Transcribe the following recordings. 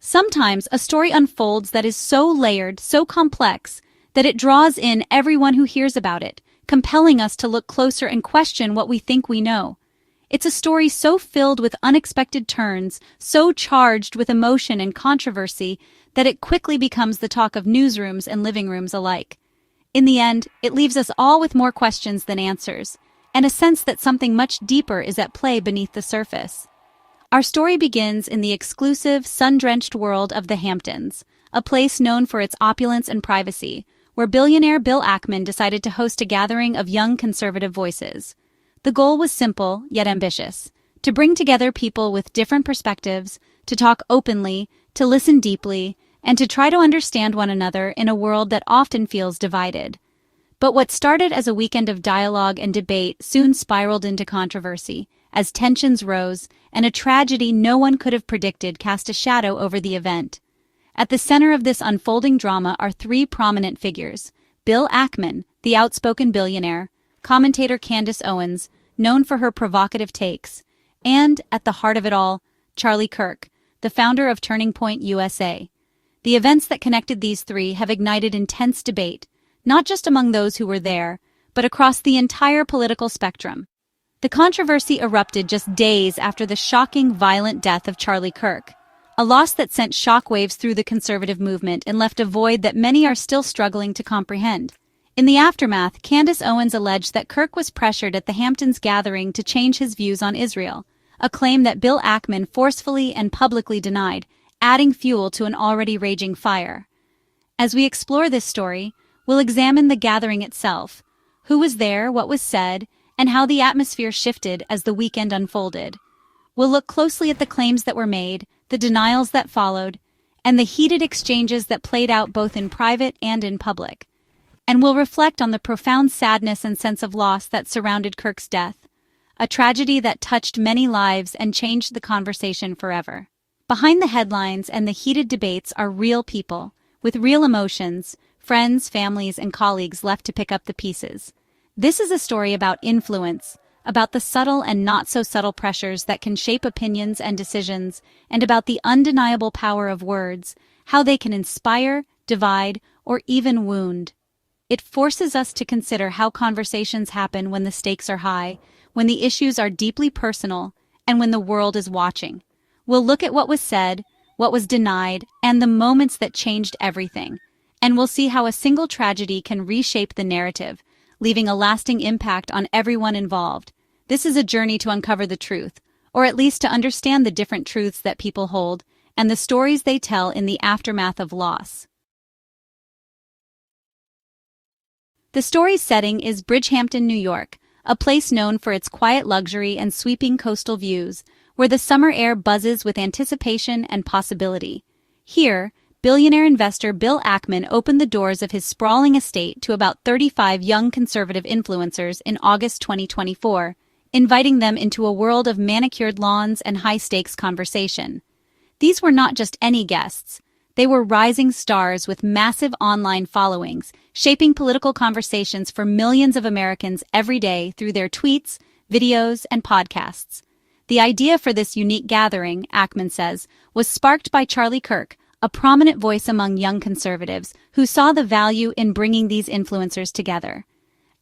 Sometimes a story unfolds that is so layered, so complex, that it draws in everyone who hears about it, compelling us to look closer and question what we think we know. It's a story so filled with unexpected turns, so charged with emotion and controversy, that it quickly becomes the talk of newsrooms and living rooms alike. In the end, it leaves us all with more questions than answers, and a sense that something much deeper is at play beneath the surface. Our story begins in the exclusive, sun-drenched world of the Hamptons, a place known for its opulence and privacy, where billionaire Bill Ackman decided to host a gathering of young conservative voices. The goal was simple, yet ambitious: to bring together people with different perspectives, to talk openly, to listen deeply, and to try to understand one another in a world that often feels divided. But what started as a weekend of dialogue and debate soon spiraled into controversy, as tensions rose, and a tragedy no one could have predicted cast a shadow over the event. At the center of this unfolding drama are three prominent figures: Bill Ackman, the outspoken billionaire; commentator Candace Owens, known for her provocative takes; and, at the heart of it all, Charlie Kirk, the founder of Turning Point USA. The events that connected these three have ignited intense debate, not just among those who were there, but across the entire political spectrum. The controversy erupted just days after the shocking, violent death of Charlie Kirk, a loss that sent shockwaves through the conservative movement and left a void that many are still struggling to comprehend. In the aftermath, Candace Owens alleged that Kirk was pressured at the Hamptons gathering to change his views on Israel, a claim that Bill Ackman forcefully and publicly denied, adding fuel to an already raging fire. As we explore this story, we'll examine the gathering itself, who was there, what was said, and how the atmosphere shifted as the weekend unfolded. We'll look closely at the claims that were made, the denials that followed, and the heated exchanges that played out both in private and in public. And we'll reflect on the profound sadness and sense of loss that surrounded Kirk's death, a tragedy that touched many lives and changed the conversation forever. Behind the headlines and the heated debates are real people, with real emotions, friends, families, and colleagues left to pick up the pieces. This is a story about influence, about the subtle and not-so-subtle pressures that can shape opinions and decisions, and about the undeniable power of words, how they can inspire, divide, or even wound. It forces us to consider how conversations happen when the stakes are high, when the issues are deeply personal, and when the world is watching. We'll look at what was said, what was denied, and the moments that changed everything. And we'll see how a single tragedy can reshape the narrative, leaving a lasting impact on everyone involved. This is a journey to uncover the truth, or at least to understand the different truths that people hold, and the stories they tell in the aftermath of loss. The story's setting is Bridgehampton, New York, a place known for its quiet luxury and sweeping coastal views, where the summer air buzzes with anticipation and possibility. Here, billionaire investor Bill Ackman opened the doors of his sprawling estate to about 35 young conservative influencers in August 2024, inviting them into a world of manicured lawns and high-stakes conversation. These were not just any guests. They were rising stars with massive online followings, shaping political conversations for millions of Americans every day through their tweets, videos, and podcasts. The idea for this unique gathering, Ackman says, was sparked by Charlie Kirk, a prominent voice among young conservatives who saw the value in bringing these influencers together.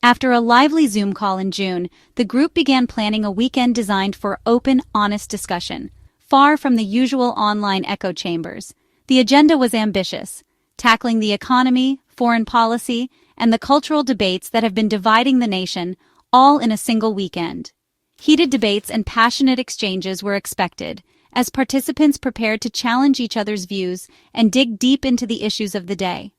After a lively Zoom call in June, the group began planning a weekend designed for open, honest discussion, far from the usual online echo chambers. The agenda was ambitious, tackling the economy, foreign policy, and the cultural debates that have been dividing the nation, all in a single weekend. Heated debates and passionate exchanges were expected, as participants prepared to challenge each other's views and dig deep into the issues of the day.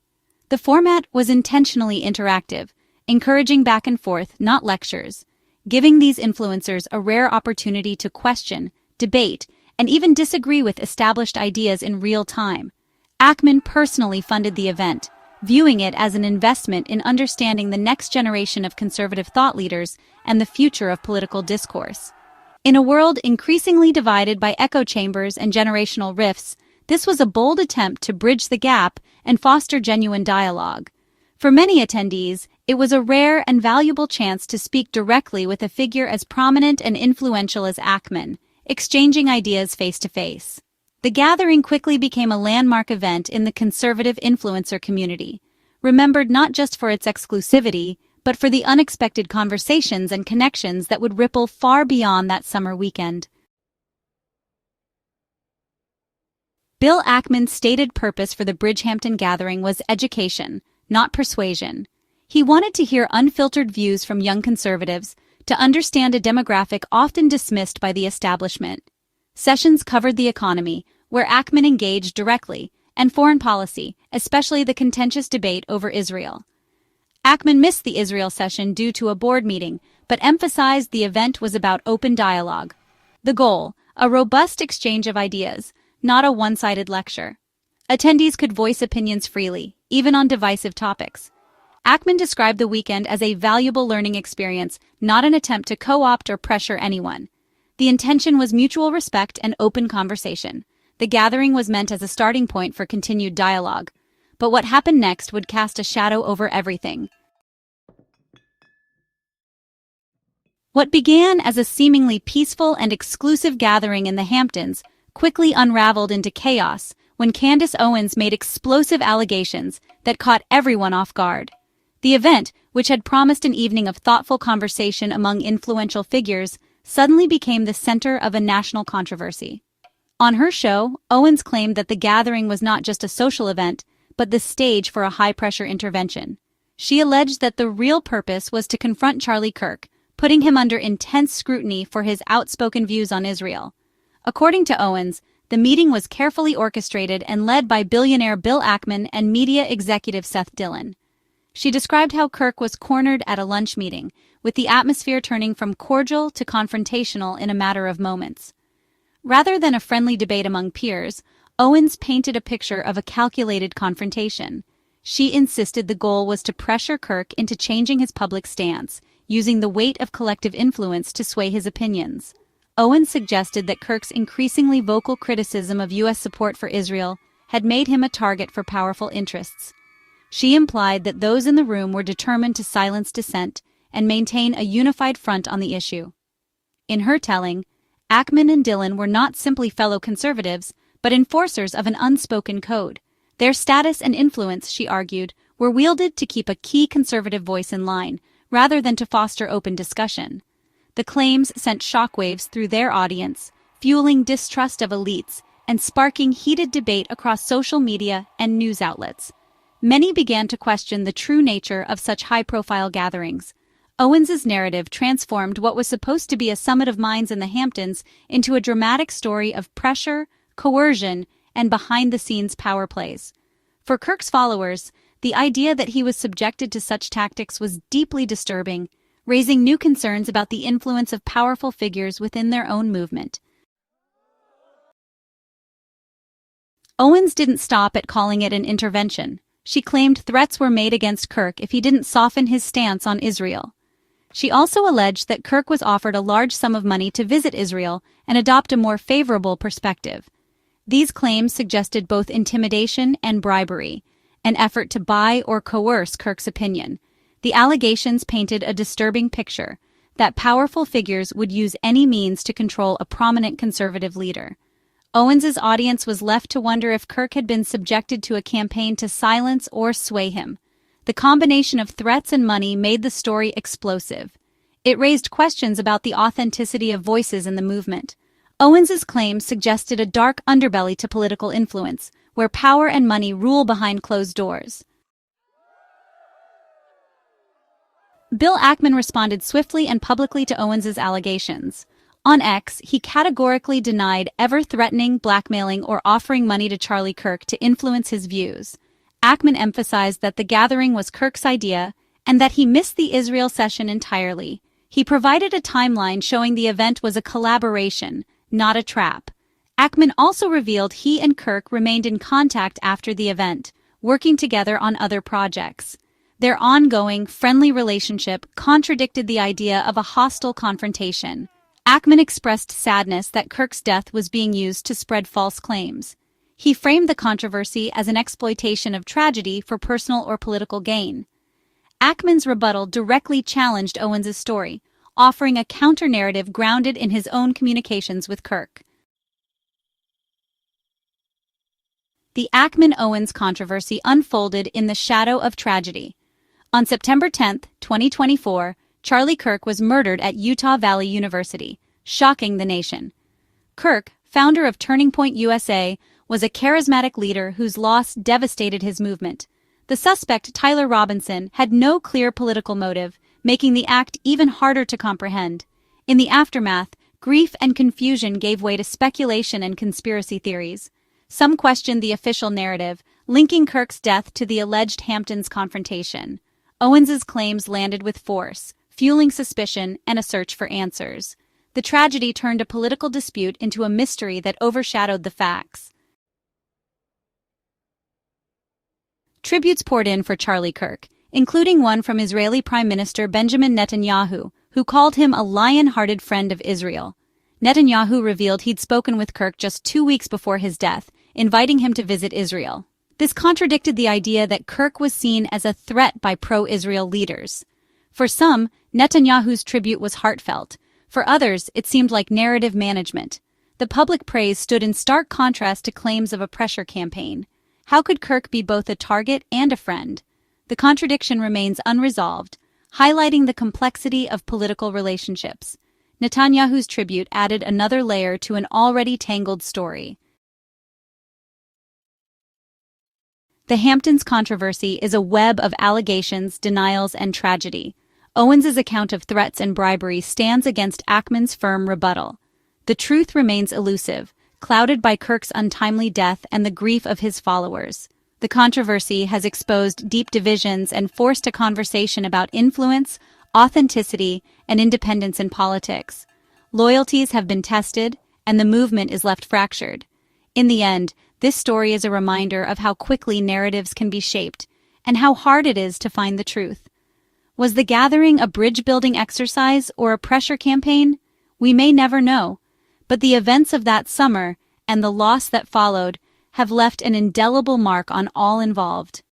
The format was intentionally interactive, encouraging back and forth, not lectures, giving these influencers a rare opportunity to question, debate, and even disagree with established ideas in real time. Ackman personally funded the event, viewing it as an investment in understanding the next generation of conservative thought leaders and the future of political discourse. In a world increasingly divided by echo chambers and generational rifts, this was a bold attempt to bridge the gap and foster genuine dialogue. For many attendees, it was a rare and valuable chance to speak directly with a figure as prominent and influential as Ackman, exchanging ideas face to face. The gathering quickly became a landmark event in the conservative influencer community, remembered not just for its exclusivity, but for the unexpected conversations and connections that would ripple far beyond that summer weekend. Bill Ackman's stated purpose for the Bridgehampton gathering was education, not persuasion. He wanted to hear unfiltered views from young conservatives, to understand a demographic often dismissed by the establishment. Sessions covered the economy, where Ackman engaged directly, and foreign policy, especially the contentious debate over Israel. Ackman missed the Israel session due to a board meeting, but emphasized the event was about open dialogue. The goal, a robust exchange of ideas, not a one-sided lecture. Attendees could voice opinions freely, even on divisive topics. Ackman described the weekend as a valuable learning experience, not an attempt to co-opt or pressure anyone. The intention was mutual respect and open conversation. The gathering was meant as a starting point for continued dialogue. But what happened next would cast a shadow over everything. What began as a seemingly peaceful and exclusive gathering in the Hamptons quickly unraveled into chaos when Candace Owens made explosive allegations that caught everyone off guard. The event, which had promised an evening of thoughtful conversation among influential figures, suddenly became the center of a national controversy. On her show, Owens claimed that the gathering was not just a social event, but the stage for a high-pressure intervention. She alleged that the real purpose was to confront Charlie Kirk, putting him under intense scrutiny for his outspoken views on Israel. According to Owens, the meeting was carefully orchestrated and led by billionaire Bill Ackman and media executive sethdillon. She described how Kirk was cornered at a lunch meeting, with the atmosphere turning from cordial to confrontational in a matter of moments. Rather than a friendly debate among peers, Owens painted a picture of a calculated confrontation. She insisted the goal was to pressure Kirk into changing his public stance, using the weight of collective influence to sway his opinions. Owens suggested that Kirk's increasingly vocal criticism of U.S. support for Israel had made him a target for powerful interests. She implied that those in the room were determined to silence dissent and maintain a unified front on the issue. In her telling, Ackman and Dillon were not simply fellow conservatives, but enforcers of an unspoken code. Their status and influence, she argued, were wielded to keep a key conservative voice in line, rather than to foster open discussion. The claims sent shockwaves through their audience, fueling distrust of elites and sparking heated debate across social media and news outlets. Many began to question the true nature of such high-profile gatherings. Owens's narrative transformed what was supposed to be a summit of minds in the Hamptons into a dramatic story of pressure, coercion, and behind-the-scenes power plays. For Kirk's followers, the idea that he was subjected to such tactics was deeply disturbing, raising new concerns about the influence of powerful figures within their own movement. Owens didn't stop at calling it an intervention. She claimed threats were made against Kirk if he didn't soften his stance on Israel. She also alleged that Kirk was offered a large sum of money to visit Israel and adopt a more favorable perspective. These claims suggested both intimidation and bribery, an effort to buy or coerce Kirk's opinion. The allegations painted a disturbing picture that powerful figures would use any means to control a prominent conservative leader. Owens's audience was left to wonder if Kirk had been subjected to a campaign to silence or sway him. The combination of threats and money made the story explosive. It raised questions about the authenticity of voices in the movement. Owens's claims suggested a dark underbelly to political influence, where power and money rule behind closed doors. Bill Ackman responded swiftly and publicly to Owens's allegations. On X, he categorically denied ever threatening, blackmailing, or offering money to Charlie Kirk to influence his views. Ackman emphasized that the gathering was Kirk's idea and that he missed the Israel session entirely. He provided a timeline showing the event was a collaboration, not a trap. Ackman also revealed he and Kirk remained in contact after the event, working together on other projects. Their ongoing, friendly relationship contradicted the idea of a hostile confrontation. Ackman expressed sadness that Kirk's death was being used to spread false claims. He framed the controversy as an exploitation of tragedy for personal or political gain. Ackman's rebuttal directly challenged Owens's story, offering a counter-narrative grounded in his own communications with Kirk. the Ackman-Owens controversy unfolded in the shadow of tragedy. On September 10, 2024, Charlie Kirk was murdered at Utah Valley University, shocking the nation. Kirk, founder of Turning Point USA, was a charismatic leader whose loss devastated his movement. The suspect, Tyler Robinson, had no clear political motive, making the act even harder to comprehend. In the aftermath, grief and confusion gave way to speculation and conspiracy theories. Some questioned the official narrative, linking Kirk's death to the alleged Hamptons confrontation. Owens's claims landed with force, fueling suspicion and a search for answers. The tragedy turned a political dispute into a mystery that overshadowed the facts. Tributes poured in for Charlie Kirk, including one from Israeli Prime Minister Benjamin Netanyahu, who called him a lion-hearted friend of Israel. Netanyahu revealed he'd spoken with Kirk just 2 weeks before his death, inviting him to visit Israel. This contradicted the idea that Kirk was seen as a threat by pro-Israel leaders. For some, Netanyahu's tribute was heartfelt. For others, it seemed like narrative management. The public praise stood in stark contrast to claims of a pressure campaign. How could Kirk be both a target and a friend? The contradiction remains unresolved, highlighting the complexity of political relationships. Netanyahu's tribute added another layer to an already tangled story. The Hamptons controversy is a web of allegations, denials, and tragedy. Owens's account of threats and bribery stands against Ackman's firm rebuttal. The truth remains elusive, clouded by Kirk's untimely death and the grief of his followers. The controversy has exposed deep divisions and forced a conversation about influence, authenticity, and independence in politics. Loyalties have been tested, and the movement is left fractured. In the end, this story is a reminder of how quickly narratives can be shaped, and how hard it is to find the truth. Was the gathering a bridge-building exercise or a pressure campaign? We may never know, but the events of that summer and the loss that followed have left an indelible mark on all involved.